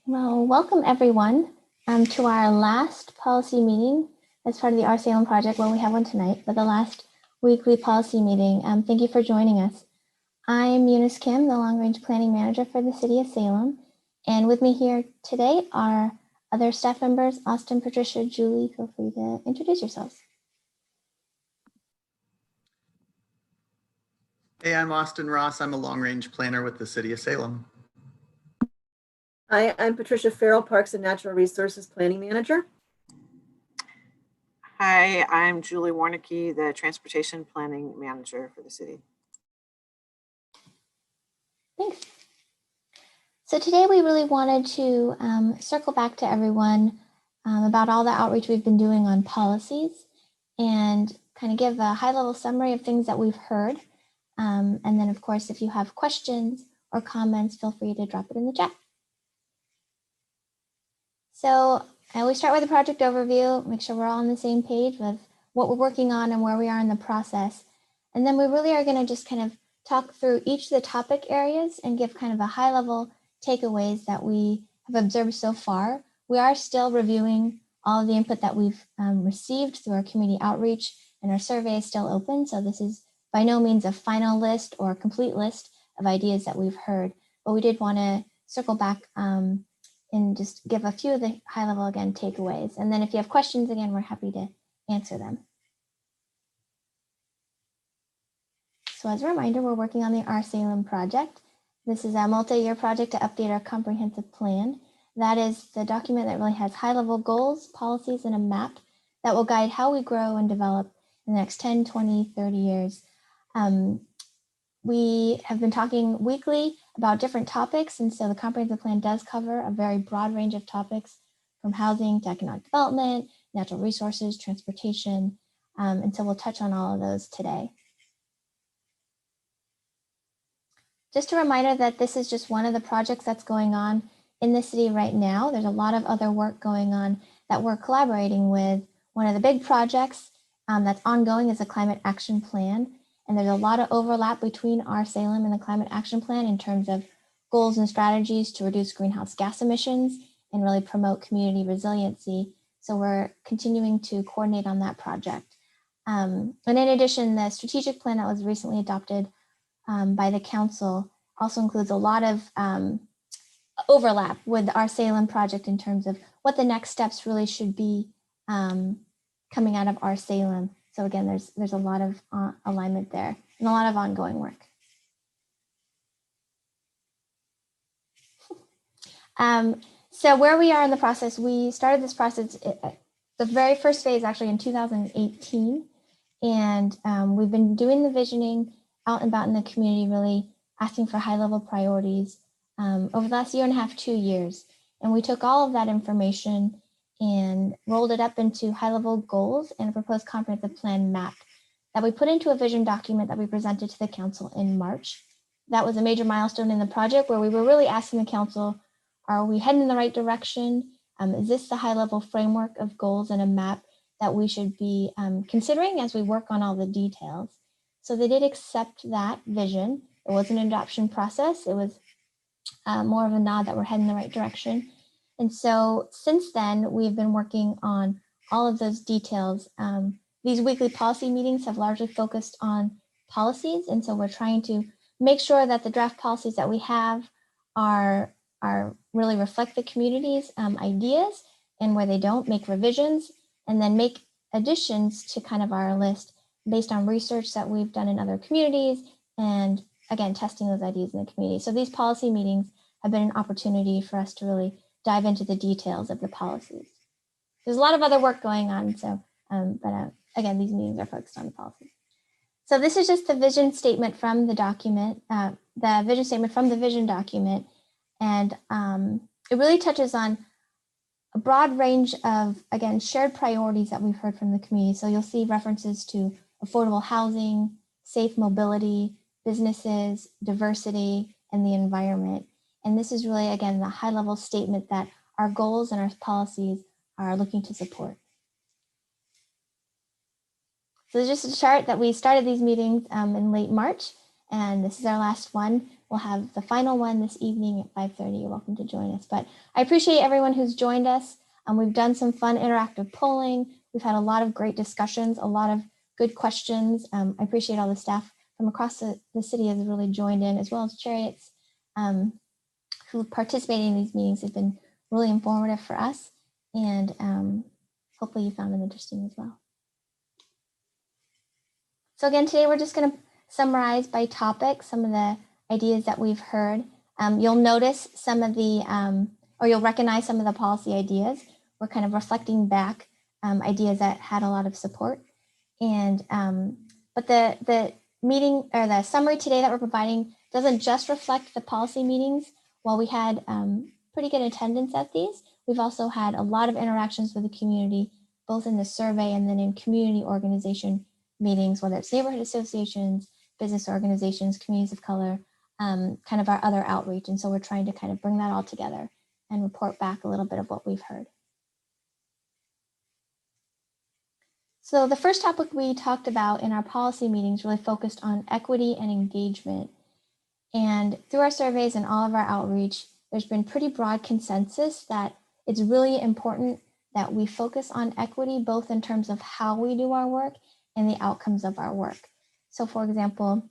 Well, welcome everyone to our last policy meeting as part of the Our Salem project. Well, we have one tonight, but the last weekly policy meeting. Thank you for joining us. I'm Eunice Kim, the Long Range Planning Manager for the City of Salem. And with me here today are other staff members, Austin, Patricia, Julie. Feel free to introduce yourselves. Hey, I'm Austin Ross. I'm a long-range planner with the City of Salem. Hi, I'm Patricia Farrell, Parks and Natural Resources Planning Manager. Hi, I'm Julie Warnicki, the Transportation Planning Manager for the city. Thanks. So today we really wanted to circle back to everyone about all the outreach we've been doing on policies and kind of give a high-level summary of things that we've heard. And then, of course, if you have questions or comments, feel free to drop it in the chat. So I always start with a project overview, make sure we're all on the same page with what we're working on and where we are in the process. And then we really are going to just kind of talk through each of the topic areas and give kind of a high-level takeaways that we have observed so far. We are still reviewing all of the input that we've received through our community outreach, and our survey is still open. So this is by no means a final list or a complete list of ideas that we've heard, but we did want to circle back and just give a few of the high level, again, takeaways. And then if you have questions, again, we're happy to answer them. So as a reminder, we're working on the Our Salem project. This is a multi-year project to update our comprehensive plan. That is the document that really has high level goals, policies, and a map that will guide how we grow and develop in the next 10, 20, 30 years. We have been talking weekly about different topics, and so the comprehensive plan does cover a very broad range of topics from housing to economic development, natural resources, transportation, and so we'll touch on all of those today. Just a reminder that this is just one of the projects that's going on in the city right now. There's a lot of other work going on that we're collaborating with. One of the big projects that's ongoing is the Climate Action Plan. And there's a lot of overlap between Our Salem and the Climate Action Plan in terms of goals and strategies to reduce greenhouse gas emissions and really promote community resiliency. So we're continuing to coordinate on that project. And in addition, the strategic plan that was recently adopted by the council also includes a lot of overlap with Our Salem project in terms of what the next steps really should be coming out of Our Salem. So again, there's a lot of alignment there and a lot of ongoing work. So where we are in the process, we started this process, the very first phase actually in 2018. And we've been doing the visioning out and about in the community, really asking for high level priorities over the last year and a half, 2 years. And we took all of that information and rolled it up into high-level goals and a proposed comprehensive plan map that we put into a vision document that we presented to the council in March. That was a major milestone in the project where we were really asking the council, are we heading in the right direction? Is this the high-level framework of goals and a map that we should be considering as we work on all the details? So they did accept that vision. It wasn't an adoption process. It was more of a nod that we're heading in the right direction. And so since then, we've been working on all of those details. These weekly policy meetings have largely focused on policies. And so we're trying to make sure that the draft policies that we have are really reflect the community's ideas, and where they don't, make revisions and then make additions to kind of our list based on research that we've done in other communities and, again, testing those ideas in the community. So these policy meetings have been an opportunity for us to really dive into the details of the policies. There's a lot of other work going on, so again, these meetings are focused on the policies. So this is just the vision statement from the document, the vision statement from the vision document, and it really touches on a broad range of, again, shared priorities that we've heard from the community. So you'll see references to affordable housing, safe mobility, businesses, diversity, and the environment. And this is really, again, the high-level statement that our goals and our policies are looking to support. So this is just a chart that we started these meetings in late March. And this is our last one. We'll have the final one this evening at 5:30. You're welcome to join us. But I appreciate everyone who's joined us. We've done some fun interactive polling. We've had a lot of great discussions, a lot of good questions. I appreciate all the staff from across the city has really joined in, as well as Chariots who participated in these meetings have been really informative for us. And hopefully you found them interesting as well. So again, today we're just going to summarize by topic some of the ideas that we've heard. You'll notice some of the, or you'll recognize some of the policy ideas. We're kind of reflecting back ideas that had a lot of support. And but the meeting or the summary today that we're providing doesn't just reflect the policy meetings. While we had pretty good attendance at these, we've also had a lot of interactions with the community, both in the survey and then in community organization meetings, whether it's neighborhood associations, business organizations, communities of color, kind of our other outreach. And so we're trying to kind of bring that all together and report back a little bit of what we've heard. So the first topic we talked about in our policy meetings really focused on equity and engagement. And through our surveys and all of our outreach, there's been pretty broad consensus that it's really important that we focus on equity, both in terms of how we do our work and the outcomes of our work. So for example,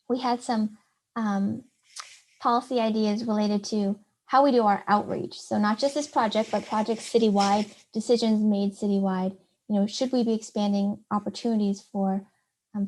we had some policy ideas related to how we do our outreach. So not just this project, but projects citywide, decisions made citywide. You know, should we be expanding opportunities for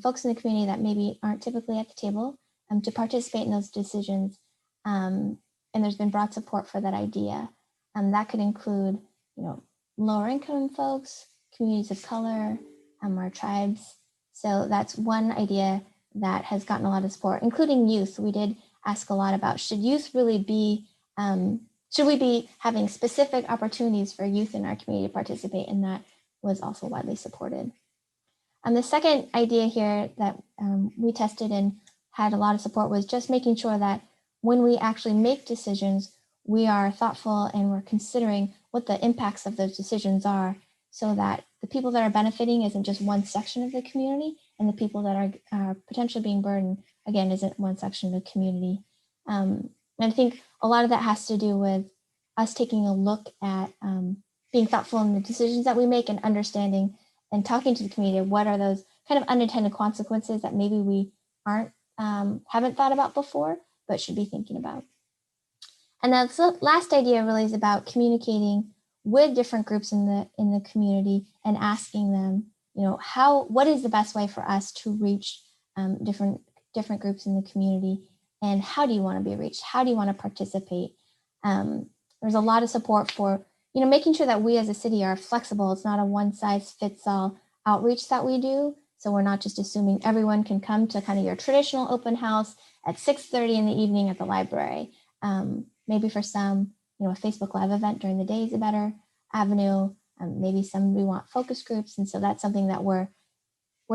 folks in the community that maybe aren't typically at the table to participate in those decisions? And there's been broad support for that idea. That could include, you know, lower income folks, communities of color, our tribes. So that's one idea that has gotten a lot of support, including youth. We did ask a lot about, should youth really be, should we be having specific opportunities for youth in our community to participate? And that was also widely supported. The second idea here that we tested and had a lot of support was just making sure that when we actually make decisions, we are thoughtful and we're considering what the impacts of those decisions are, so that the people that are benefiting isn't just one section of the community, and the people that are potentially being burdened, again, isn't one section of the community. And I think a lot of that has to do with us taking a look at being thoughtful in the decisions that we make and understanding and talking to the community, what are those kind of unintended consequences that maybe we haven't thought about before, but should be thinking about. And the last idea really is about communicating with different groups in the community and asking them, you know, what is the best way for us to reach different groups in the community, and how do you want to be reached? How do you want to participate? There's a lot of support for, you know, making sure that we as a city are flexible. It's not a one size fits all outreach that we do. So we're not just assuming everyone can come to kind of your traditional open house at 6:30 in the evening at the library. Maybe for some, you know, a Facebook Live event during the day is a better avenue. Maybe some we want focus groups. And so that's something that we're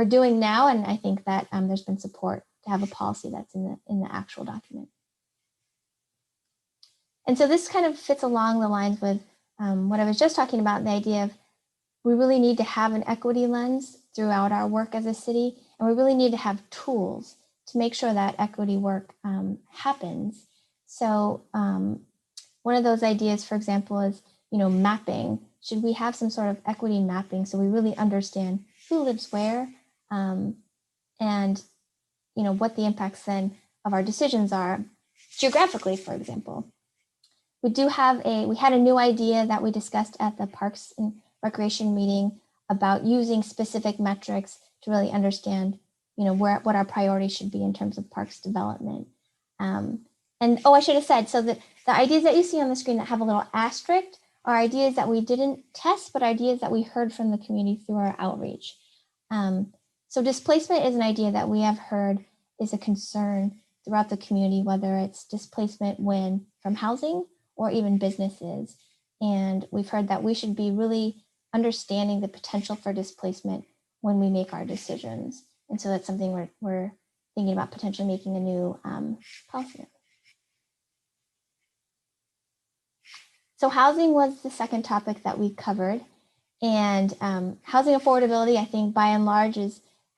doing now. And I think that there's been support to have a policy that's in the actual document. And so this kind of fits along the lines with what I was just talking about, the idea of we really need to have an equity lens throughout our work as a city, and we really need to have tools to make sure that equity work happens. So one of those ideas, for example, is, you know, mapping. Should we have some sort of equity mapping so we really understand who lives where, and, you know, what the impacts then of our decisions are geographically, for example. We had a new idea that we discussed at the Parks and Recreation meeting about using specific metrics to really understand, you know, what our priorities should be in terms of parks development. And I should have said, so that the ideas that you see on the screen that have a little asterisk are ideas that we didn't test, but ideas that we heard from the community through our outreach. So displacement is an idea that we have heard is a concern throughout the community, whether it's displacement from housing or even businesses. And we've heard that we should be really understanding the potential for displacement when we make our decisions. And so that's something we're thinking about potentially making a new policy. So housing was the second topic that we covered. And housing affordability, I think by and large,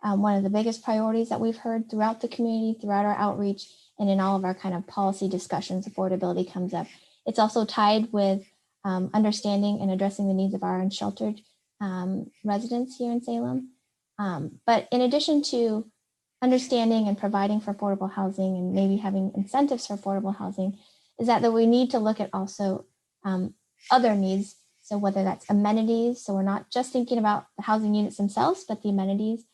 one of the biggest priorities that we've heard throughout the community, throughout our outreach, and in all of our kind of policy discussions. Affordability comes up. It's also tied with understanding and addressing the needs of our unsheltered residents here in Salem. But in addition to understanding and providing for affordable housing and maybe having incentives for affordable housing, is that we need to look at also other needs. So whether that's amenities, so we're not just thinking about the housing units themselves, but the amenities,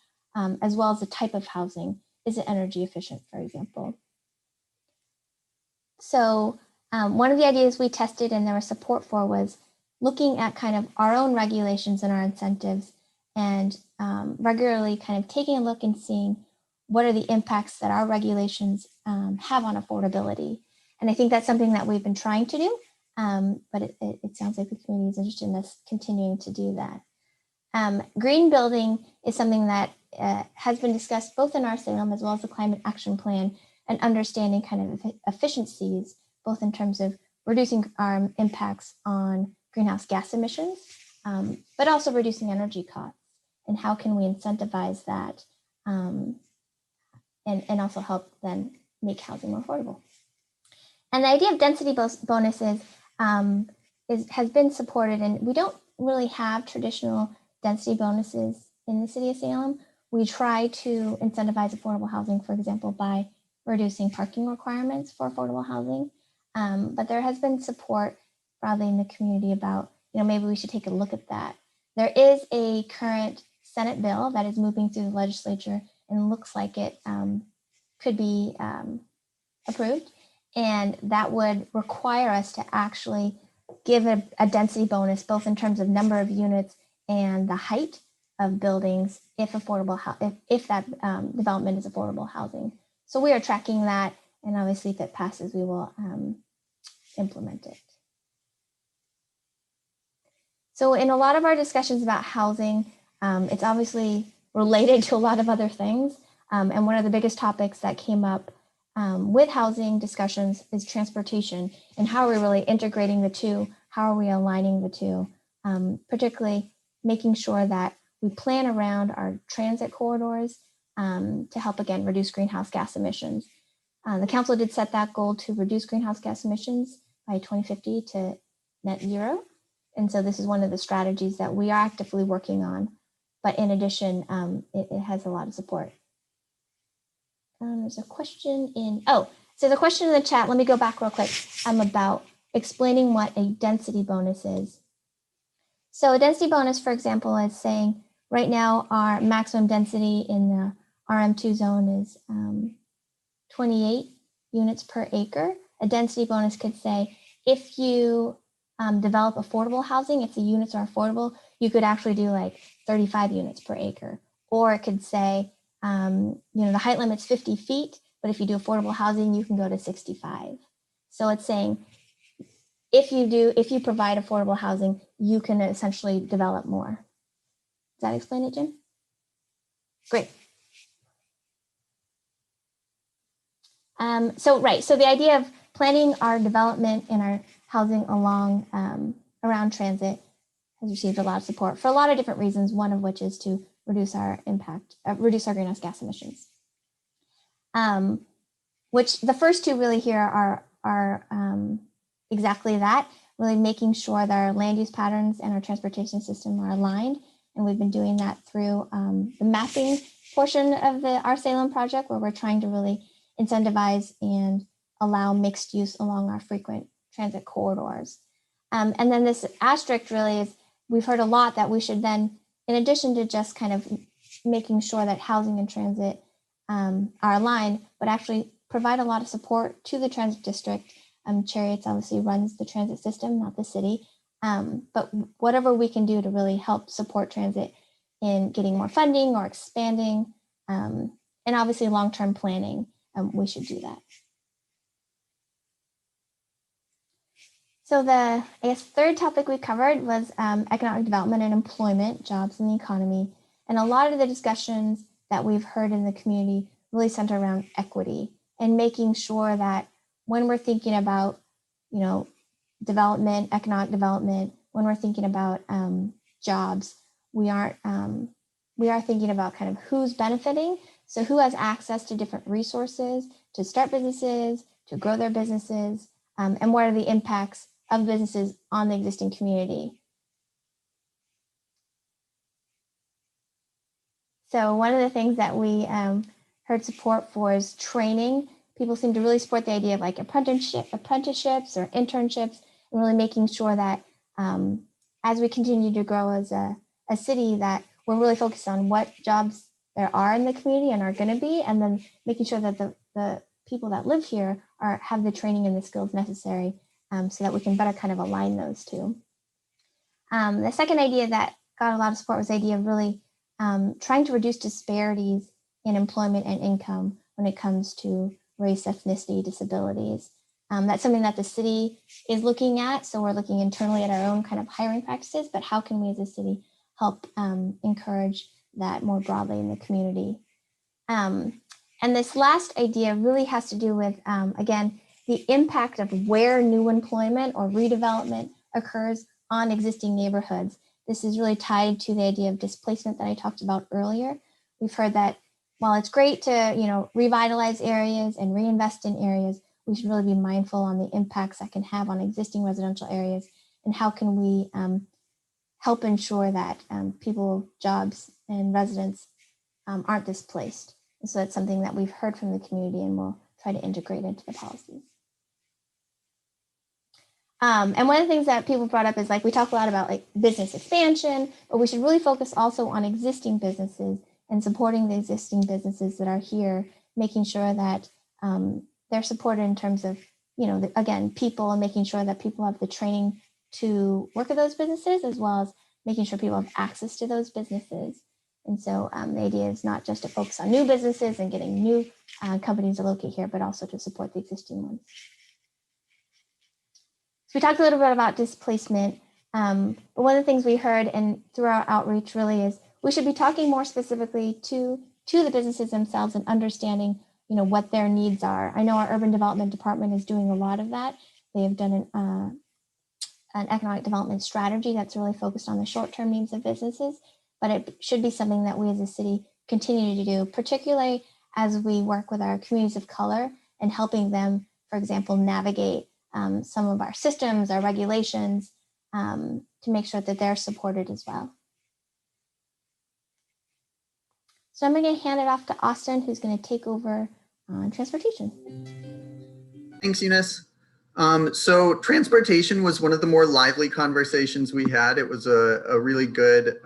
as well as the type of housing. Is it energy efficient, for example? So one of the ideas we tested and there was support for was looking at kind of our own regulations and our incentives, and regularly kind of taking a look and seeing what are the impacts that our regulations have on affordability. And I think that's something that we've been trying to do, but it sounds like the community is interested in us continuing to do that. Green building is something that has been discussed both in our Salem as well as the Climate Action Plan, and understanding kind of efficiencies, both in terms of reducing our impacts on greenhouse gas emissions, but also reducing energy costs, and how can we incentivize that, and also help then make housing more affordable. And the idea of density bonuses has been supported, and we don't really have traditional density bonuses in the city of Salem. We try to incentivize affordable housing, for example, by reducing parking requirements for affordable housing. But there has been support broadly in the community about, maybe we should take a look at that. There is a current Senate bill that is moving through the legislature and looks like it could be approved. And that would require us to actually give a density bonus, both in terms of number of units and the height of buildings, if that development is affordable housing. So we are tracking that, and obviously if it passes, we will implement it. So in a lot of our discussions about housing, it's obviously related to a lot of other things. And one of the biggest topics that came up with housing discussions is transportation, and how are we really integrating the two? How are we aligning the two? Particularly making sure that we plan around our transit corridors to help, again, reduce greenhouse gas emissions. The council did set that goal to reduce greenhouse gas emissions by 2050 to net zero. And so this is one of the strategies that we are actively working on. But in addition, it has a lot of support. There's a question so there's a question in the chat. Let me go back real quick about explaining what a density bonus is. So a density bonus, for example, is saying right now our maximum density in the RM2 zone is 28 units per acre. A density bonus could say, if you develop affordable housing, if the units are affordable, you could actually do like 35 units per acre. Or it could say, the height limit's 50 feet, but if you do affordable housing, you can go to 65. So it's saying, if you provide affordable housing, you can essentially develop more. Does that explain it, Jim? Great. So the idea of planning our development and our housing around transit has received a lot of support for a lot of different reasons, one of which is to reduce our greenhouse gas emissions. Which the first two really here are exactly that, really making sure that our land use patterns and our transportation system are aligned. And we've been doing that through the mapping portion of our Salem project, where we're trying to really incentivize and allow mixed use along our frequent transit corridors. And then this asterisk really is, we've heard a lot that we should then, in addition to just kind of making sure that housing and transit are aligned, but actually provide a lot of support to the transit district. Chariots obviously runs the transit system, not the city. But whatever we can do to really help support transit in getting more funding or expanding, and obviously long-term planning, we should do that. So the third topic we covered was economic development and employment, jobs in the economy. And a lot of the discussions that we've heard in the community really center around equity and making sure that when we're thinking about, development, economic development, when we're thinking about jobs, we aren't we are thinking about kind of who's benefiting. So who has access to different resources to start businesses, to grow their businesses, and what are the impacts of businesses on the existing community. So one of the things that we heard support for is training. People seem to really support the idea of like apprenticeships or internships, and really making sure that as we continue to grow as a city, that we're really focused on what jobs there are in the community and are going to be, and then making sure that the people that live here have the training and the skills necessary so that we can better kind of align those two. The second idea that got a lot of support was the idea of really trying to reduce disparities in employment and income when it comes to race, ethnicity, disabilities. That's something that the city is looking at. So we're looking internally at our own kind of hiring practices, but how can we as a city help encourage that more broadly in the community? And this last idea really has to do with, again, the impact of where new employment or redevelopment occurs on existing neighborhoods. This is really tied to the idea of displacement that I talked about earlier. We've heard that while it's great to revitalize areas and reinvest in areas, we should really be mindful on the impacts that can have on existing residential areas, and how can we help ensure that people, jobs, and residents aren't displaced. And so that's something that we've heard from the community, and we'll try to integrate into the policies. And one of the things that people brought up is, like, we talk a lot about like business expansion, but we should really focus also on existing businesses and supporting the existing businesses that are here, making sure that they're supported in terms of, again, people, and making sure that people have the training to work at those businesses, as well as making sure people have access to those businesses. And so the idea is not just to focus on new businesses and getting new companies to locate here, but also to support the existing ones. So we talked a little bit about displacement, but one of the things we heard and through our outreach really is we should be talking more specifically to the businesses themselves and understanding, what their needs are. I know our urban development department is doing a lot of that. They have done an economic development strategy that's really focused on the short-term needs of businesses, but it should be something that we as a city continue to do, particularly as we work with our communities of color and helping them, for example, navigate some of our systems, our regulations, to make sure that they're supported as well. So I'm going to hand it off to Austin, who's going to take over on transportation. Thanks, Eunice. So transportation was one of the more lively conversations we had. It was a really good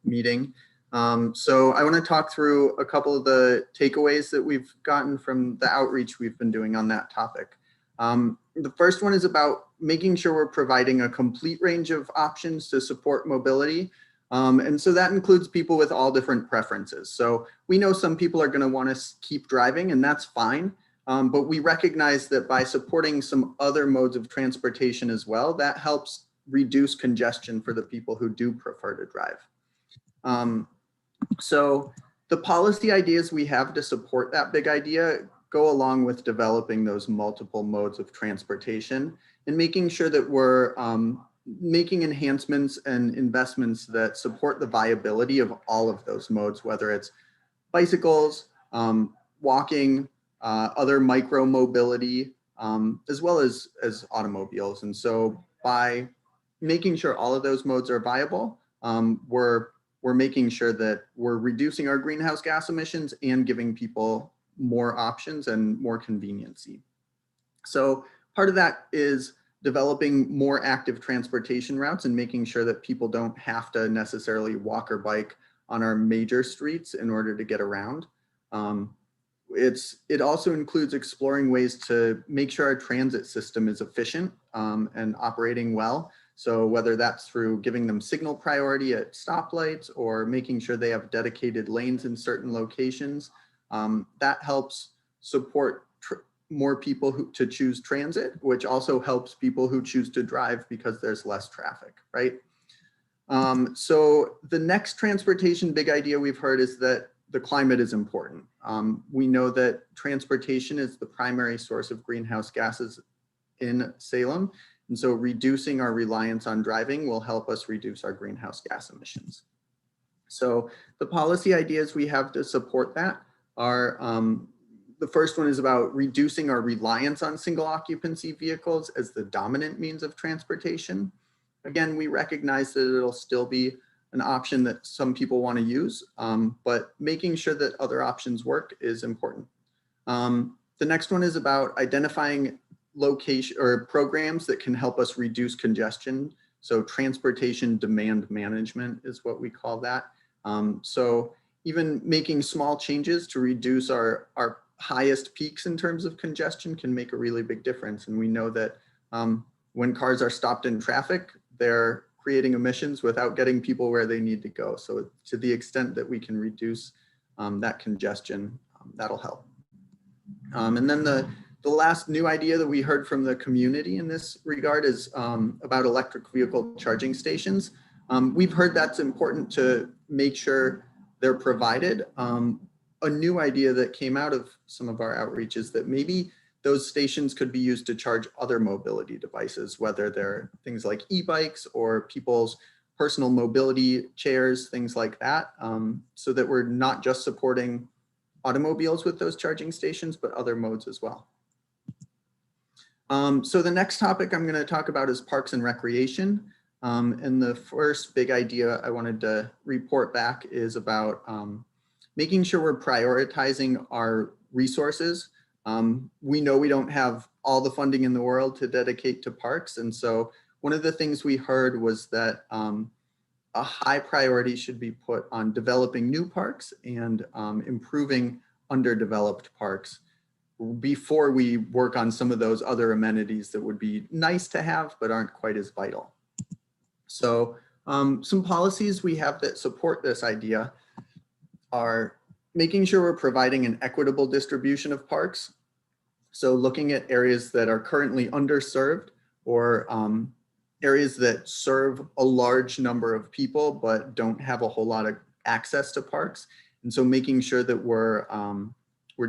meeting. So I want to talk through a couple of the takeaways that we've gotten from the outreach we've been doing on that topic. The first one is about making sure we're providing a complete range of options to support mobility. And so that includes people with all different preferences. So we know some people are going to want to keep driving, and that's fine. But we recognize that by supporting some other modes of transportation as well, that helps reduce congestion for the people who do prefer to drive. So the policy ideas we have to support that big idea go along with developing those multiple modes of transportation and making sure that we're making enhancements and investments that support the viability of all of those modes, whether it's bicycles, walking, other micro mobility, as well as automobiles. And so by making sure all of those modes are viable, we're making sure that we're reducing our greenhouse gas emissions and giving people more options and more conveniency. So part of that is developing more active transportation routes and making sure that people don't have to necessarily walk or bike on our major streets in order to get around. It also includes exploring ways to make sure our transit system is efficient and operating well. So whether that's through giving them signal priority at stoplights or making sure they have dedicated lanes in certain locations, that helps support more people to choose transit, which also helps people who choose to drive because there's less traffic, right? So the next transportation big idea we've heard is that the climate is important. We know that transportation is the primary source of greenhouse gases in Salem. And so reducing our reliance on driving will help us reduce our greenhouse gas emissions. So the policy ideas we have to support that are, the first one is about reducing our reliance on single occupancy vehicles as the dominant means of transportation. Again, we recognize that it'll still be an option that some people want to use, but making sure that other options work is important. The next one is about identifying location or programs that can help us reduce congestion. So transportation demand management is what we call that. So even making small changes to reduce our highest peaks in terms of congestion can make a really big difference. And we know that when cars are stopped in traffic, they're creating emissions without getting people where they need to go. So to the extent that we can reduce that congestion, that'll help. And then the last new idea that we heard from the community in this regard is about electric vehicle charging stations. We've heard that's important to make sure they're provided. A new idea that came out of some of our outreach is that maybe those stations could be used to charge other mobility devices, whether they're things like e-bikes or people's personal mobility chairs, things like that, so that we're not just supporting automobiles with those charging stations, but other modes as well. So the next topic I'm going to talk about is parks and recreation. And the first big idea I wanted to report back is about making sure we're prioritizing our resources. We know we don't have all the funding in the world to dedicate to parks. And so one of the things we heard was that a high priority should be put on developing new parks and improving underdeveloped parks before we work on some of those other amenities that would be nice to have, but aren't quite as vital. So some policies we have that support this idea are making sure we're providing an equitable distribution of parks. So looking at areas that are currently underserved or areas that serve a large number of people but don't have a whole lot of access to parks. And so making sure that we're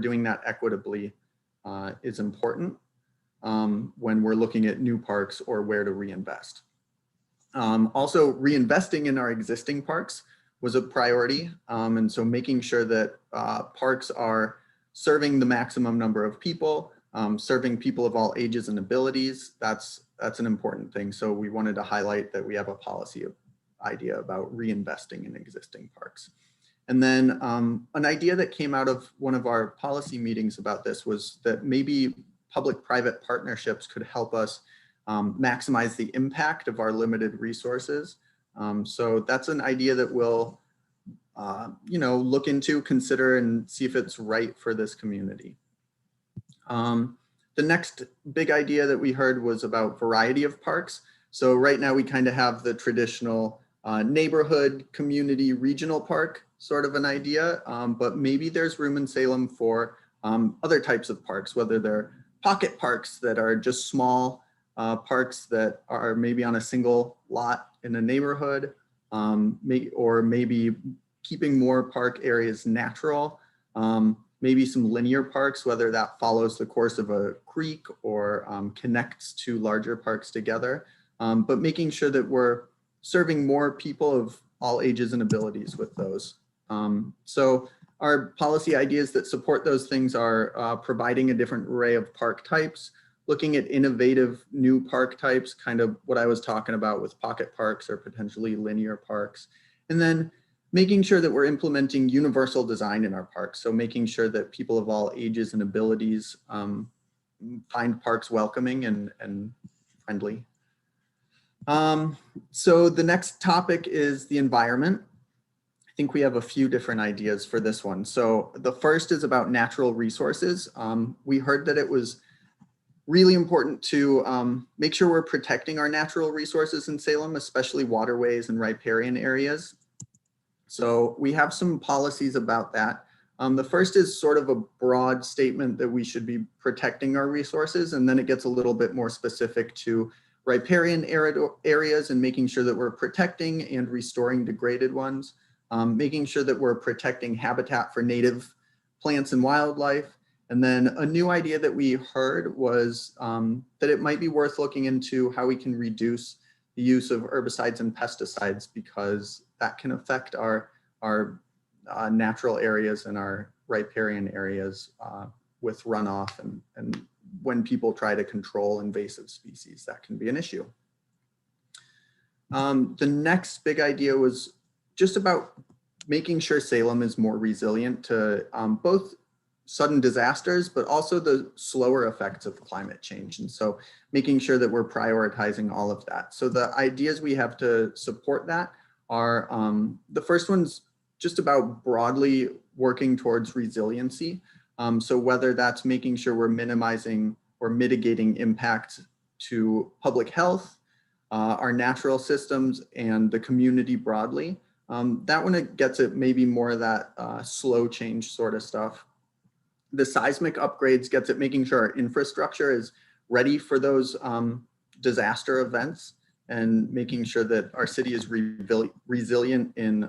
doing that equitably is important when we're looking at new parks or where to reinvest. Also, reinvesting in our existing parks was a priority. And so making sure that parks are serving the maximum number of people, serving people of all ages and abilities, that's an important thing. So we wanted to highlight that we have a policy idea about reinvesting in existing parks. And then an idea that came out of one of our policy meetings about this was that maybe public-private partnerships could help us maximize the impact of our limited resources. So that's an idea that we'll look into, consider, and see if it's right for this community. The next big idea that we heard was about variety of parks. So right now we kind of have the traditional neighborhood, community, regional park sort of an idea, but maybe there's room in Salem for other types of parks, whether they're pocket parks that are just small parks that are maybe on a single lot in a neighborhood, or maybe keeping more park areas natural, maybe some linear parks, whether that follows the course of a creek or connects to larger parks together, but making sure that we're serving more people of all ages and abilities with those. So our policy ideas that support those things are providing a different array of park types, looking at innovative new park types, kind of what I was talking about with pocket parks or potentially linear parks, and then making sure that we're implementing universal design in our parks. So making sure that people of all ages and abilities find parks welcoming and friendly. So the next topic is the environment. I think we have a few different ideas for this one. So the first is about natural resources. We heard that it was really important to make sure we're protecting our natural resources in Salem, especially waterways and riparian areas. So we have some policies about that. The first is sort of a broad statement that we should be protecting our resources, and then it gets a little bit more specific to riparian areas and making sure that we're protecting and restoring degraded ones, making sure that we're protecting habitat for native plants and wildlife. And then a new idea that we heard was that it might be worth looking into how we can reduce the use of herbicides and pesticides, because that can affect our our natural areas and our riparian areas with runoff, and when people try to control invasive species, that can be an issue. The next big idea was just about making sure Salem is more resilient to both sudden disasters, but also the slower effects of climate change. And so making sure that we're prioritizing all of that. So the ideas we have to support that are, the first one's just about broadly working towards resiliency. So whether that's making sure we're minimizing or mitigating impact to public health, our natural systems, and the community broadly. That one gets at maybe more of that slow change sort of stuff. The seismic upgrades gets at making sure our infrastructure is ready for those disaster events, and making sure that our city is resilient in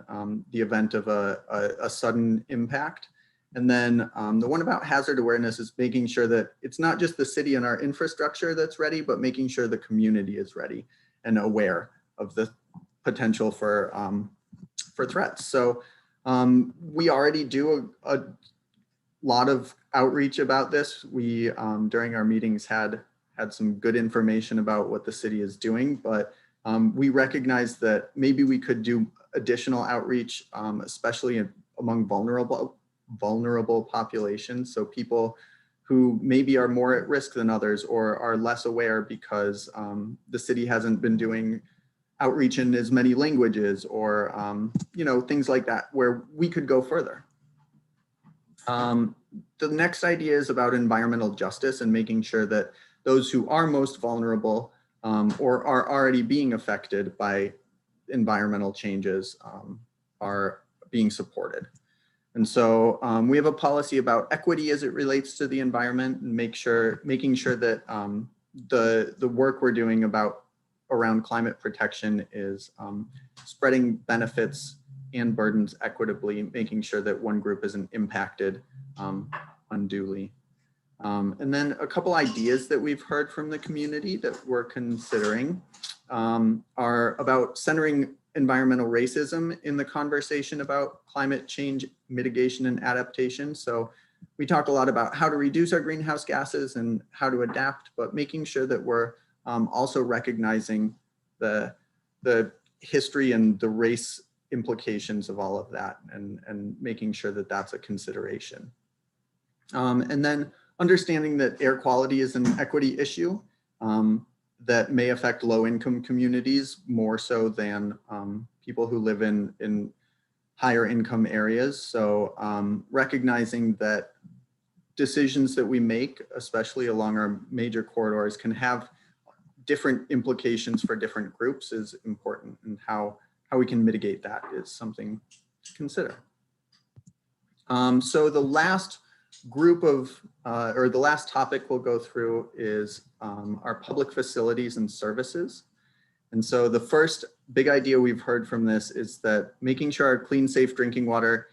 the event of a sudden impact. And then the one about hazard awareness is making sure that it's not just the city and our infrastructure that's ready, but making sure the community is ready and aware of the potential for threats. So we already do a lot of outreach about this. We, during our meetings, had some good information about what the city is doing, but we recognize that maybe we could do additional outreach, especially among vulnerable populations. So people who maybe are more at risk than others, or are less aware because the city hasn't been doing outreach in as many languages, or things like that, where we could go further. The next idea is about environmental justice and making sure that those who are most vulnerable or are already being affected by environmental changes are being supported. And so we have a policy about equity as it relates to the environment, and making sure that the work we're doing around climate protection is spreading benefits and burdens equitably, making sure that one group isn't impacted unduly. And then a couple ideas that we've heard from the community that we're considering are about centering environmental racism in the conversation about climate change mitigation and adaptation. So we talk a lot about how to reduce our greenhouse gases and how to adapt, but making sure that we're also recognizing the history and the race implications of all of that, and making sure that that's a consideration. And then understanding that air quality is an equity issue that may affect low-income communities more so than people who live in higher income areas. So recognizing that decisions that we make, especially along our major corridors, can have different implications for different groups is important, and how we can mitigate that is something to consider. So the last group of, or the last topic we'll go through is our public facilities and services. And so the first big idea we've heard from this is that making sure our clean, safe drinking water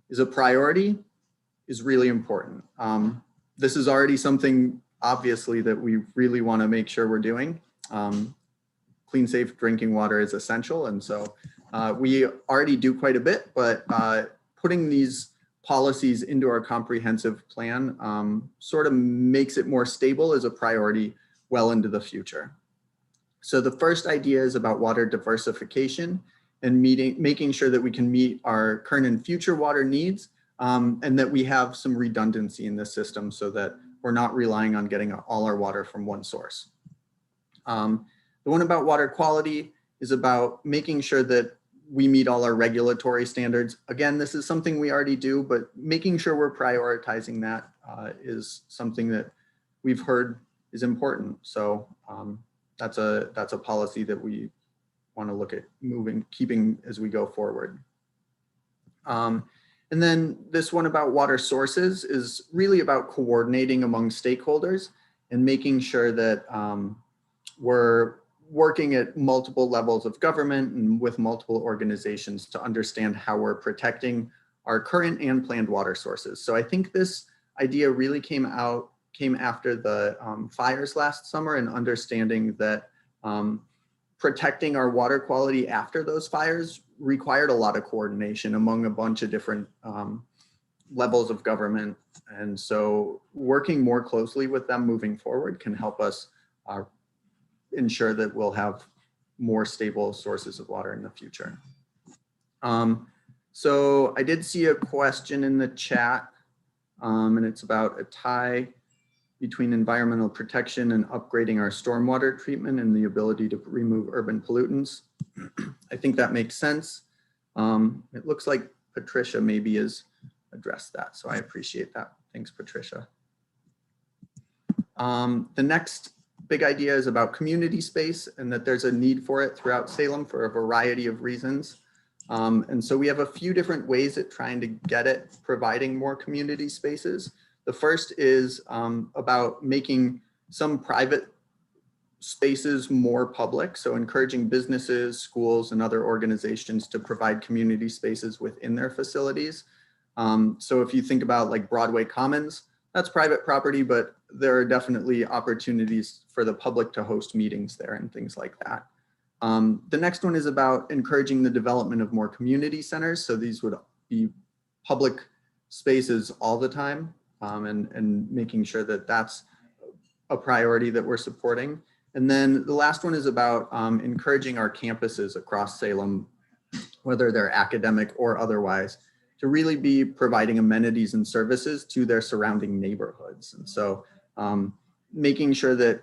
is a priority is really important. This is already something, obviously, that we really want to make sure we're doing. Clean, safe drinking water is essential. And so we already do quite a bit, but putting these policies into our comprehensive plan sort of makes it more stable as a priority well into the future. So the first idea is about water diversification and making sure that we can meet our current and future water needs, and that we have some redundancy in the system so that we're not relying on getting all our water from one source. The one about water quality is about making sure that we meet all our regulatory standards. Again, this is something we already do, but making sure we're prioritizing that is something that we've heard is important. So that's a policy that we want to look at keeping as we go forward. And then this one about water sources is really about coordinating among stakeholders and making sure that we're working at multiple levels of government and with multiple organizations to understand how we're protecting our current and planned water sources. So I think this idea really came after the fires last summer, and understanding that protecting our water quality after those fires required a lot of coordination among a bunch of different levels of government. And so working more closely with them moving forward can help us ensure that we'll have more stable sources of water in the future. So I did see a question in the chat, and it's about a tie between environmental protection and upgrading our stormwater treatment and the ability to remove urban pollutants. I think that makes sense. It looks like Patricia maybe has addressed that, so I appreciate that. Thanks, Patricia. The next big idea is about community space and that there's a need for it throughout Salem for a variety of reasons. And so we have a few different ways at trying to get it, providing more community spaces. The first is about making some private spaces more public. So encouraging businesses, schools, and other organizations to provide community spaces within their facilities. So if you think about like Broadway Commons, that's private property, but there are definitely opportunities for the public to host meetings there and things like that. The next one is about encouraging the development of more community centers. So these would be public spaces all the time, and making sure that that's a priority that we're supporting. And then the last one is about encouraging our campuses across Salem, whether they're academic or otherwise, to really be providing amenities and services to their surrounding neighborhoods. And so making sure that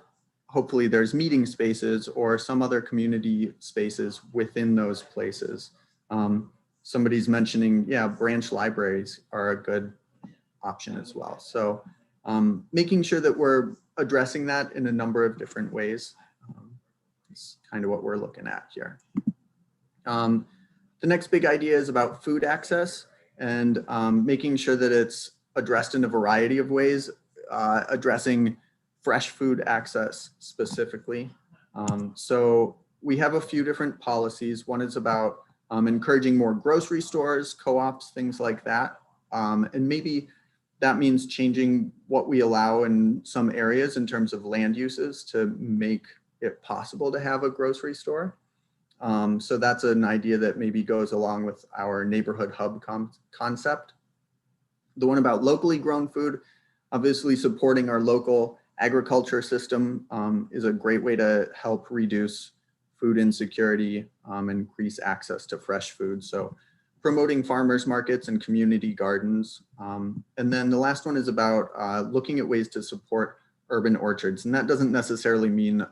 hopefully there's meeting spaces or some other community spaces within those places. Somebody's mentioning, yeah, branch libraries are a good option as well. So making sure that we're addressing that in a number of different ways is kind of what we're looking at here. The next big idea is about food access and making sure that it's addressed in a variety of ways, addressing fresh food access specifically. So we have a few different policies. One is about encouraging more grocery stores, co-ops, things like that. And maybe that means changing what we allow in some areas in terms of land uses to make it possible to have a grocery store. So that's an idea that maybe goes along with our neighborhood hub concept. The one about locally grown food, obviously supporting our local agriculture system is a great way to help reduce food insecurity, increase access to fresh food. So promoting farmers markets and community gardens. And then the last one is about looking at ways to support urban orchards. And that doesn't necessarily mean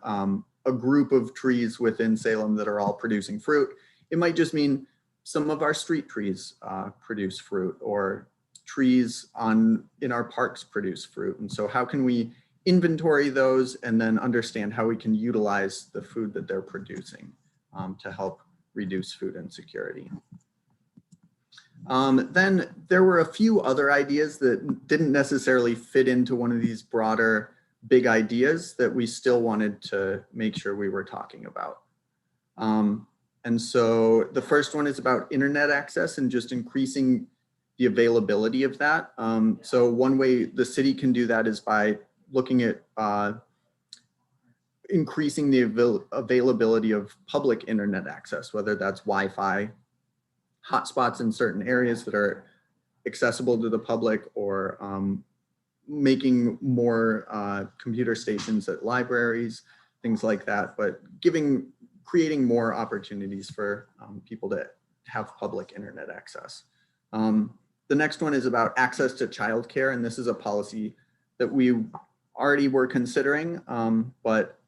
a group of trees within Salem that are all producing fruit. It might just mean some of our street trees produce fruit, or trees in our parks produce fruit. And so how can we inventory those and then understand how we can utilize the food that they're producing to help reduce food insecurity. Then there were a few other ideas that didn't necessarily fit into one of these broader big ideas that we still wanted to make sure we were talking about. And so the first one is about internet access and just increasing the availability of that. So one way the city can do that is by looking at increasing the availability of public internet access, whether that's Wi-Fi, hotspots in certain areas that are accessible to the public, or making more computer stations at libraries, things like that, but creating more opportunities for people to have public internet access. The next one is about access to childcare, and this is a policy that we already were considering, but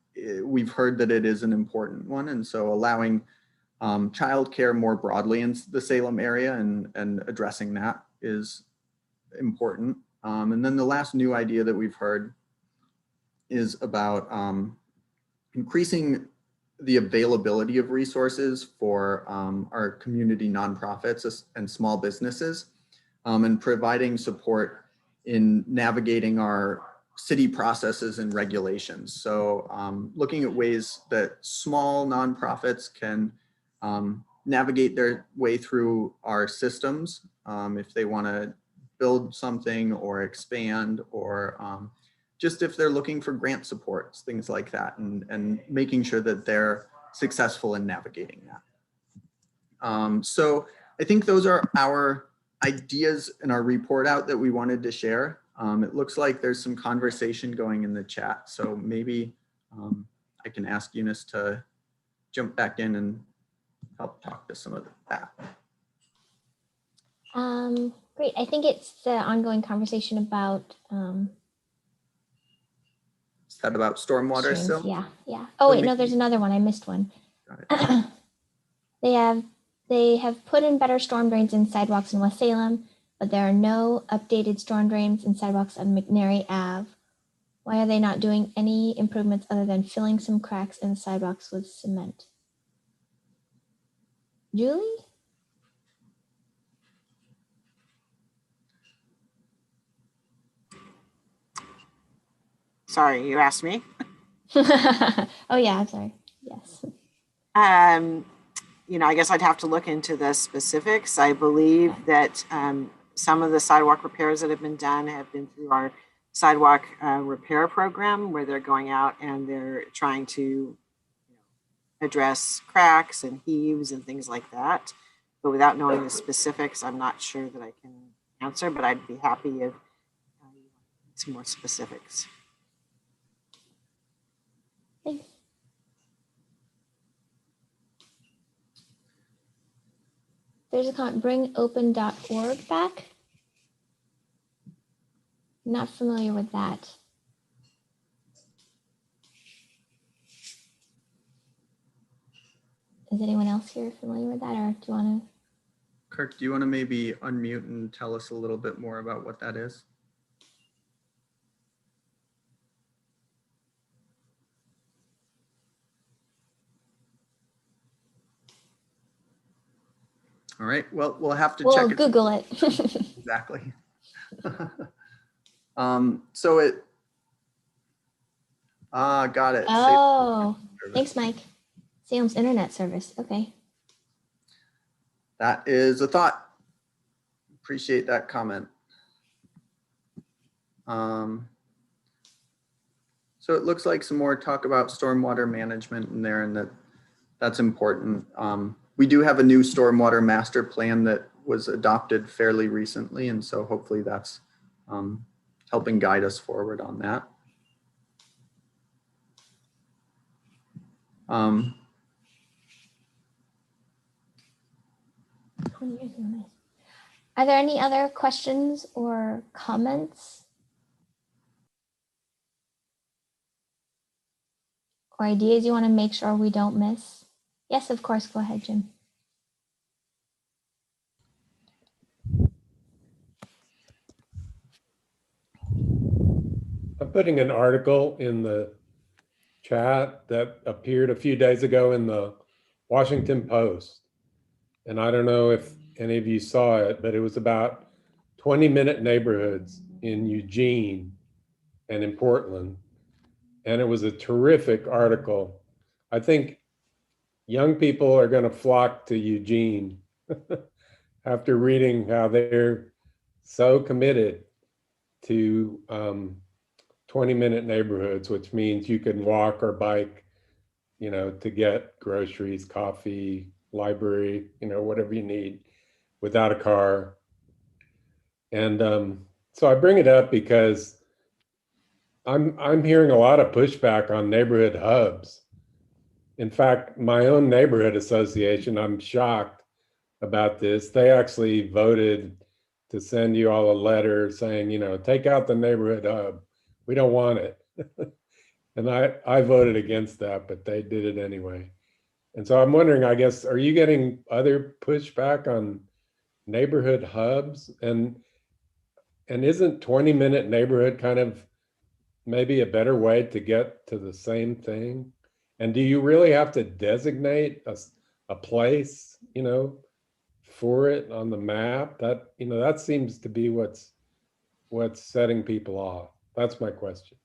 we've heard that it is an important one, and so allowing childcare more broadly in the Salem area and addressing that is important. And then the last new idea that we've heard is about increasing the availability of resources for our community nonprofits and small businesses, and providing support in navigating our city processes and regulations. So looking at ways that small nonprofits can navigate their way through our systems if they want to build something or expand, or just if they're looking for grant supports, things like that, and making sure that they're successful in navigating that. So I think those are our ideas in our report out that we wanted to share. It looks like there's some conversation going in the chat, so maybe I can ask Eunice to jump back in and help talk to some of that. Great. I think it's the ongoing conversation about Is that about stormwater streams. still? Yeah, yeah. Oh wait, no, there's another one. I missed one. Got it. They have put in better storm drains in sidewalks in West Salem, but there are no updated storm drains and sidewalks on McNary Ave. Why are they not doing any improvements other than filling some cracks in the sidewalks with cement? Julie? Sorry, you asked me. Oh yeah, I'm sorry. Yes. You know, I guess I'd have to look into the specifics. I believe that some of the sidewalk repairs that have been done have been through our sidewalk repair program, where they're going out and they're trying to address cracks and heaves and things like that. But without knowing the specifics, I'm not sure that I can answer, but I'd be happy if some more specifics. Thanks. There's a comment, bring open.org back. Not familiar with that. Is anyone else here familiar with that, or do you want to? Kirk, do you want to maybe unmute and tell us a little bit more about what that is? All right, well, we'll have to We'll check it. Google it. Exactly. So it, got it. Oh, thanks, Mike. Salem's internet service. Okay. That is a thought. Appreciate that comment. So it looks like some more talk about stormwater management in there, and that's important. We do have a new stormwater master plan that was adopted fairly recently, and so hopefully that's helping guide us forward on that. Are there any other questions or comments? Or ideas you want to make sure we don't miss? Yes, of course. Go ahead, Jim. I'm putting an article in the chat that appeared a few days ago in the Washington Post. And I don't know if any of you saw it, but it was about 20-minute neighborhoods in Eugene and in Portland. And it was a terrific article. I think young people are going to flock to Eugene after reading how they're so committed to 20-minute neighborhoods, which means you can walk or bike, you know, to get groceries, coffee, library, you know, whatever you need without a car. And so I bring it up because I'm hearing a lot of pushback on neighborhood hubs. In fact, my own neighborhood association, I'm shocked about this. They actually voted to send you all a letter saying, you know, take out the neighborhood hub. We don't want it. And I voted against that, but they did it anyway. And so I'm wondering, I guess, are you getting other pushback on neighborhood hubs? And isn't 20-minute neighborhood kind of maybe a better way to get to the same thing? And do you really have to designate a place, you know, for it on the map? That, you know, that seems to be what's setting people off. That's my question.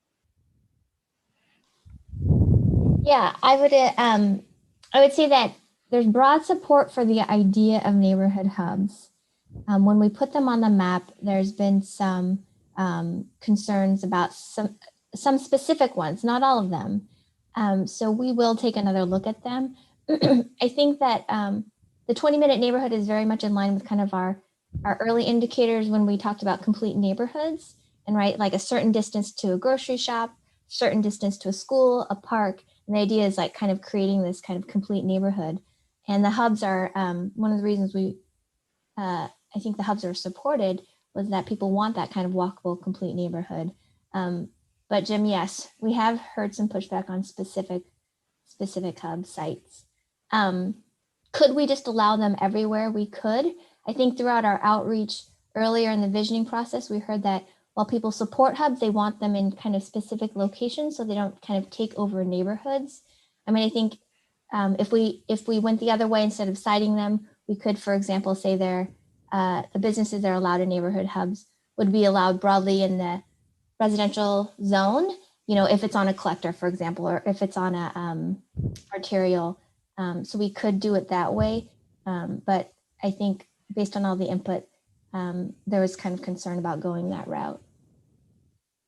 Yeah, I would say that there's broad support for the idea of neighborhood hubs. When we put them on the map, there's been some concerns about some specific ones, not all of them, So we will take another look at them. I think that the 20-minute neighborhood is very much in line with kind of our early indicators when we talked about complete neighborhoods, and right, like a certain distance to a grocery shop, certain distance to a school, a park. And the idea is like kind of creating this kind of complete neighborhood. And the hubs are one of the reasons I think the hubs are supported was that people want that kind of walkable, complete neighborhood. But Jim, yes, we have heard some pushback on specific hub sites. Could we just allow them everywhere? We could. I think throughout our outreach earlier in the visioning process, we heard that while people support hubs, they want them in kind of specific locations so they don't kind of take over neighborhoods. I mean, I think if we went the other way, instead of citing them, we could, for example, say the businesses that are allowed in neighborhood hubs would be allowed broadly in the residential zone, you know, if it's on a collector, for example, or if it's on a arterial. So we could do it that way. But I think based on all the input, there was kind of concern about going that route.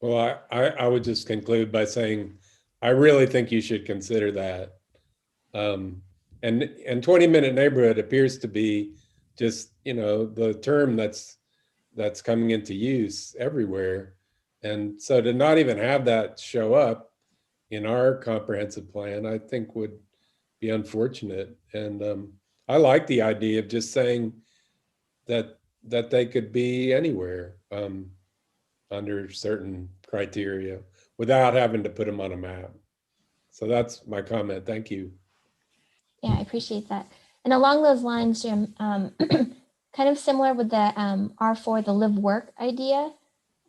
Well, I would just conclude by saying, I really think you should consider that. And 20-minute neighborhood appears to be just, you know, the term that's coming into use everywhere. And so to not even have that show up in our comprehensive plan, I think would be unfortunate. And I like the idea of just saying that they could be anywhere under certain criteria without having to put them on a map. So that's my comment. Thank you. Yeah, I appreciate that. And along those lines, Jim, kind of similar with the R4, the live work idea.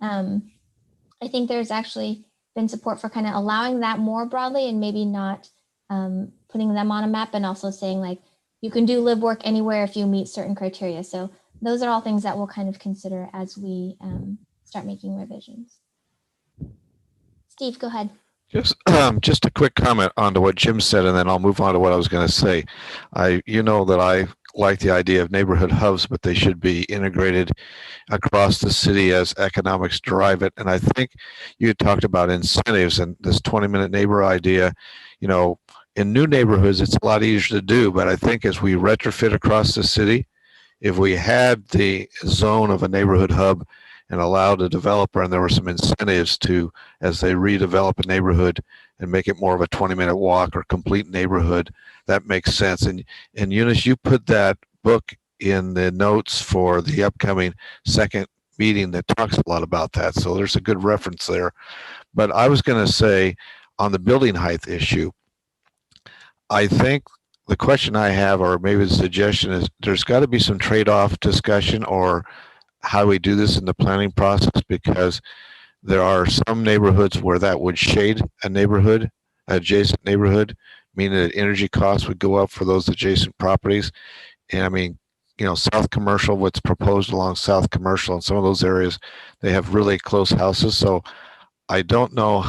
I think there's actually been support for kind of allowing that more broadly and maybe not putting them on a map, and also saying like you can do live work anywhere if you meet certain criteria. So those are all things that we'll kind of consider as we start making revisions. Steve, go ahead. Just a quick comment onto what Jim said, and then I'll move on to what I was going to say. You know that I like the idea of neighborhood hubs, but they should be integrated across the city as economics drive it. And I think you talked about incentives and this 20-minute neighbor idea. You know, in new neighborhoods, it's a lot easier to do, but I think as we retrofit across the city, if we had the zone of a neighborhood hub and allowed a developer, and there were some incentives to, as they redevelop a neighborhood and make it more of a 20-minute walk or complete neighborhood, that makes sense. And Eunice, you put that book in the notes for the upcoming second meeting that talks a lot about that. So there's a good reference there. But I was going to say on the building height issue, I think the question I have, or maybe the suggestion, is there's got to be some trade-off discussion or how we do this in the planning process, because there are some neighborhoods where that would shade a neighborhood, adjacent neighborhood, meaning that energy costs would go up for those adjacent properties. And I mean, you know, South Commercial, what's proposed along South Commercial in some of those areas, they have really close houses. So I don't know,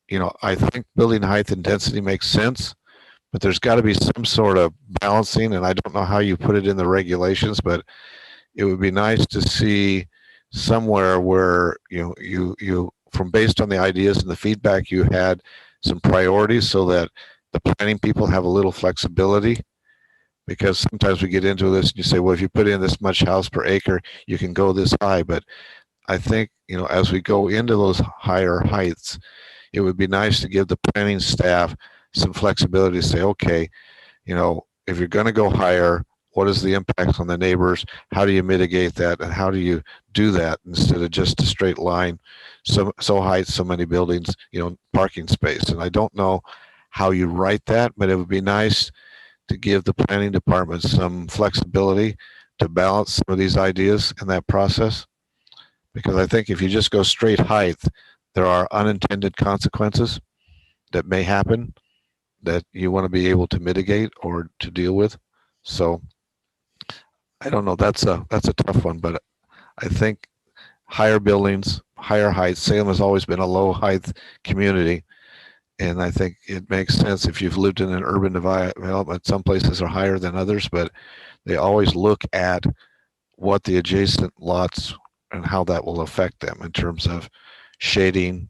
you know, I think building height and density makes sense, but there's got to be some sort of balancing, and I don't know how you put it in the regulations, but it would be nice to see somewhere where you from based on the ideas and the feedback you had, some priorities so that the planning people have a little flexibility. Because sometimes we get into this and you say, well, if you put in this much house per acre, you can go this high. But I think, you know, as we go into those higher heights, it would be nice to give the planning staff some flexibility to say, okay, you know, if you're going to go higher, what is the impact on the neighbors? How do you mitigate that? And how do you do that instead of just a straight line, so high, so many buildings, you know, parking space? And I don't know how you write that, but it would be nice to give the planning department some flexibility to balance some of these ideas in that process. Because I think if you just go straight height, there are unintended consequences that may happen that you want to be able to mitigate or to deal with. So I don't know, that's a tough one, but I think higher buildings, higher heights. Salem has always been a low height community. And I think it makes sense if you've lived in an urban development. Some places are higher than others, but they always look at what the adjacent lots and how that will affect them in terms of shading.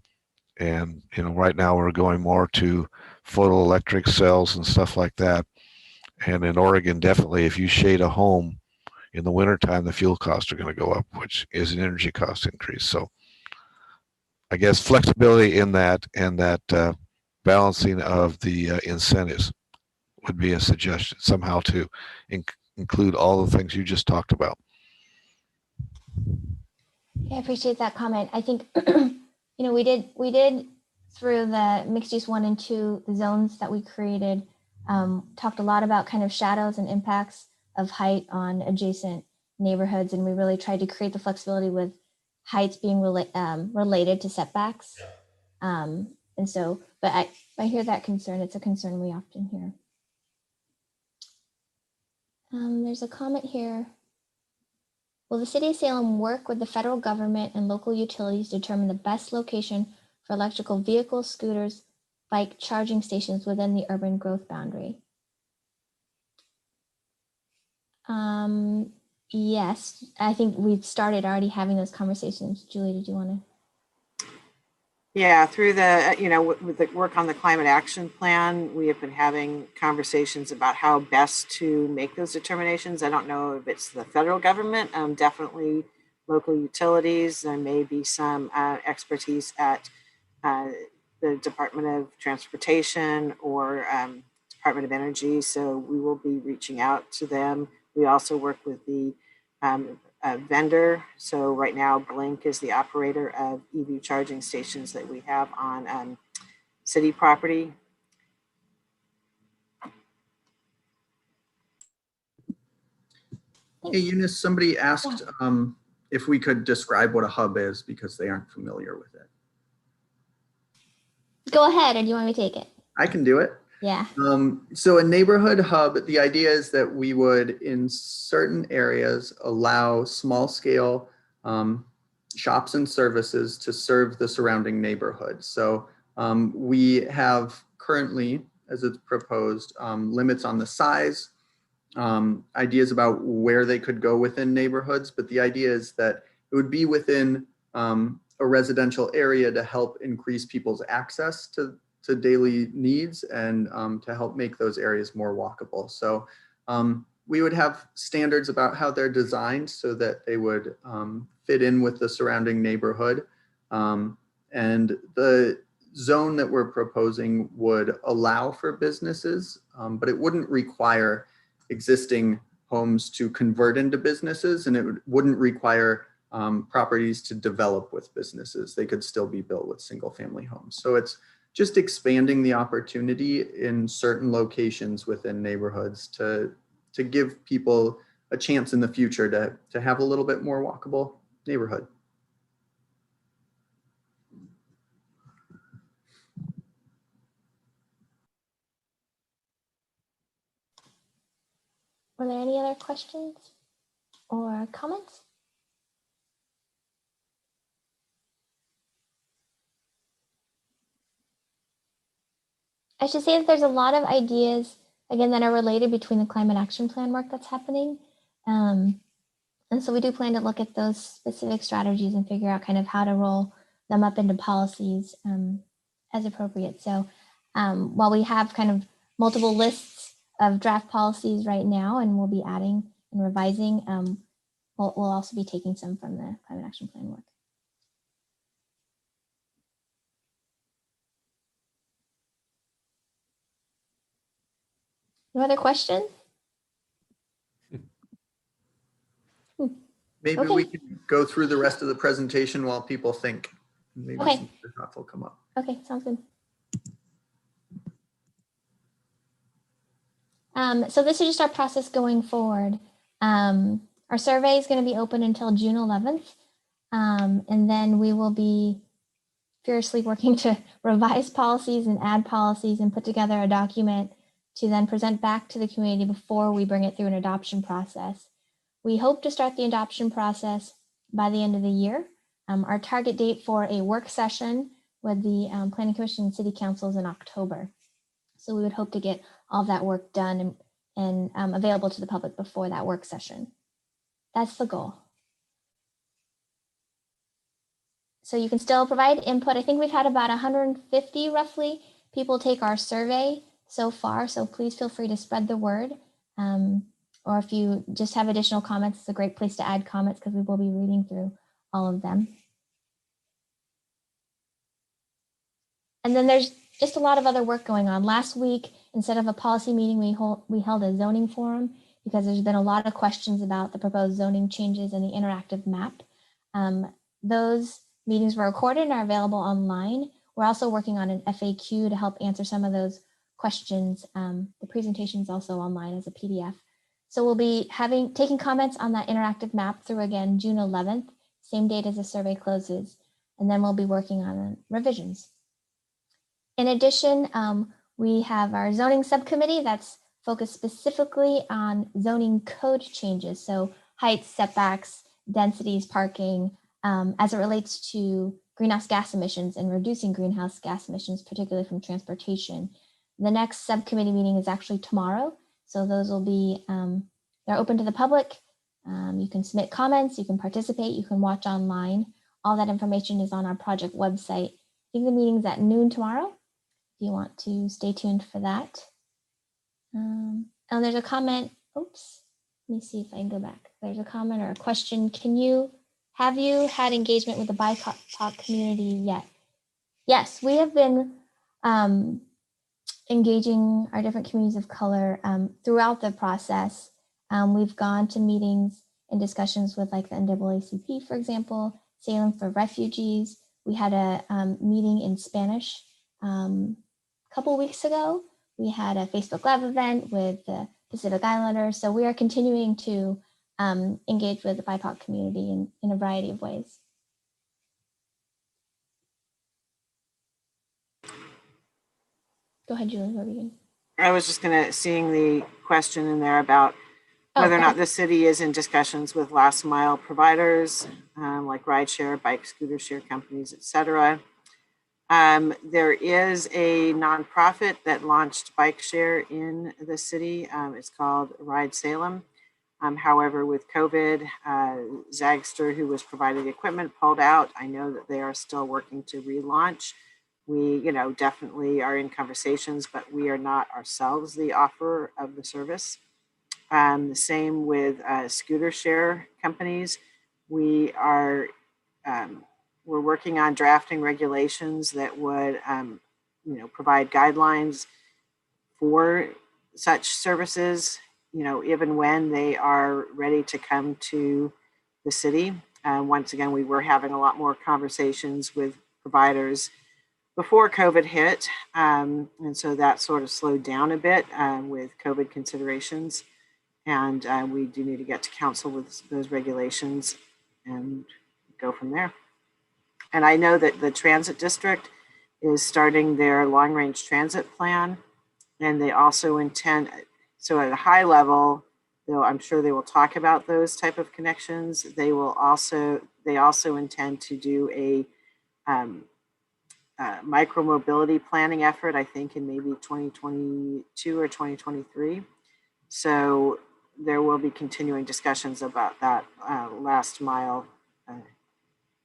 And, you know, right now we're going more to photoelectric cells and stuff like that. And in Oregon, definitely, if you shade a home in the wintertime, the fuel costs are going to go up, which is an energy cost increase. So I guess flexibility in that and that balancing of the incentives would be a suggestion somehow to include all the things you just talked about. Yeah, I appreciate that comment. I think, you know, we did through the mixed use 1 and 2, the zones that we created, talked a lot about kind of shadows and impacts of height on adjacent neighborhoods. And we really tried to create the flexibility with heights being related to setbacks. And so, but I hear that concern. It's a concern we often hear. There's a comment here. Will the city of Salem work with the federal government and local utilities to determine the best location for electrical vehicles, scooters, bike charging stations within the urban growth boundary? Yes, I think we've started already having those conversations. Julie, did you want to? Yeah, through the, with the work on the climate action plan, we have been having conversations about how best to make those determinations. I don't know if it's the federal government, definitely local utilities. There may be some expertise at the Department of Transportation or Department of Energy. So we will be reaching out to them. We also work with the vendor. So right now, Blink is the operator of EV charging stations that we have on city property. Hey, Eunice, somebody asked if we could describe what a hub is because they aren't familiar with it. Go ahead, or do you want me to take it? I can do it. Yeah. So a neighborhood hub, the idea is that we would, in certain areas, allow small scale shops and services to serve the surrounding neighborhood. So we have currently, as it's proposed, limits on the size, ideas about where they could go within neighborhoods. But the idea is that it would be within a residential area to help increase people's access to daily needs and to help make those areas more walkable. So we would have standards about how they're designed so that they would fit in with the surrounding neighborhood. And the zone that we're proposing would allow for businesses, but it wouldn't require existing homes to convert into businesses, and it wouldn't require properties to develop with businesses. They could still be built with single family homes. So it's just expanding the opportunity in certain locations within neighborhoods to give people a chance in the future to have a little bit more walkable neighborhood. Were there any other questions or comments? I should say that there's a lot of ideas, again, that are related between the climate action plan work that's happening. And so we do plan to look at those specific strategies and figure out kind of how to roll them up into policies as appropriate. So while we have kind of multiple lists of draft policies right now, and we'll be adding and revising, we'll also be taking some from the climate action plan work. No other questions? Maybe Okay. we can go through the rest of the presentation while people think. Maybe Okay. some other thoughts will come up. Okay, sounds good. So this is just our process going forward. Our survey is going to be open until June 11th. And then we will be furiously working to revise policies and add policies and put together a document to then present back to the community before we bring it through an adoption process. We hope to start the adoption process by the end of the year. Our target date for a work session with the Planning Commission and City Council is in October. So we would hope to get all of that work done and available to the public before that work session. That's the goal. So you can still provide input. I think we've had about 150 roughly people take our survey so far, so please feel free to spread the word. Or if you just have additional comments, it's a great place to add comments because we will be reading through all of them. And then there's just a lot of other work going on. Last week, instead of a policy meeting, we held a zoning forum because there's been a lot of questions about the proposed zoning changes and the interactive map. Those meetings were recorded and are available online. We're also working on an FAQ to help answer some of those questions. The presentation is also online as a PDF. So we'll be taking comments on that interactive map through, again, June 11th, same date as the survey closes, and then we'll be working on revisions. In addition, we have our zoning subcommittee that's focused specifically on zoning code changes. So heights, setbacks, densities, parking, as it relates to greenhouse gas emissions and reducing greenhouse gas emissions, particularly from transportation. The next subcommittee meeting is actually tomorrow. So those will be, they're open to the public. You can submit comments, you can participate, you can watch online. All that information is on our project website. I think the meeting's at noon tomorrow. If you want to stay tuned for that. And there's a comment. Oops, let me see if I can go back. There's a comment or a question. Have you had engagement with the BIPOC community yet? Yes, we have been engaging our different communities of color throughout the process. We've gone to meetings and discussions with like the NAACP, for example, Salem for Refugees. We had a meeting in Spanish a couple weeks ago. We had a Facebook Live event with the Pacific Islanders. So we are continuing to engage with the BIPOC community in a variety of ways. Go ahead, Julie. What were you? I was just seeing the question in there about whether or not the city is in discussions with last mile providers, like rideshare, bike, scooter share companies, et cetera. There is a nonprofit that launched bike share in the city. It's called Ride Salem. However, with COVID, Zagster, who was providing the equipment, pulled out. I know that they are still working to relaunch. We, definitely are in conversations, but we are not ourselves the offerer of the service. The same with scooter share companies. We are we're working on drafting regulations that would, provide guidelines for such services, even when they are ready to come to the city. Once again, we were having a lot more conversations with providers before COVID hit. And so that sort of slowed down a bit with COVID considerations. And we do need to get to council with those regulations and go from there. And I know that the transit district is starting their long range transit plan. And they also intend, so at a high level, though I'm sure they will talk about those type of connections, they also intend to do a micro mobility planning effort, I think in maybe 2022 or 2023. So there will be continuing discussions about that last mile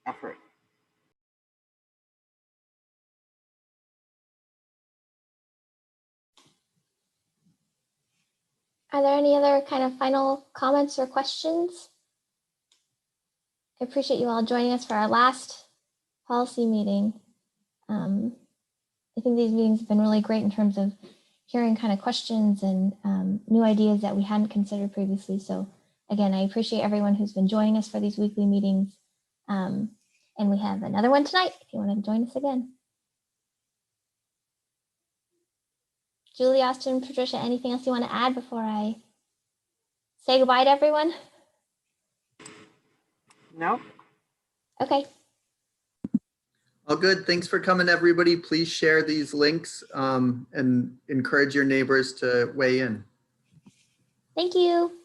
effort. Are there any other kind of final comments or questions? I appreciate you all joining us for our last policy meeting. I think these meetings have been really great in terms of hearing kind of questions and new ideas that we hadn't considered previously. So again, I appreciate everyone who's been joining us for these weekly meetings. And we have another one tonight if you want to join us again. Julie, Austin, Patricia, anything else you want to add before I say goodbye to everyone? No. Okay. All good. Thanks for coming, everybody. Please share these links and encourage your neighbors to weigh in. Thank you.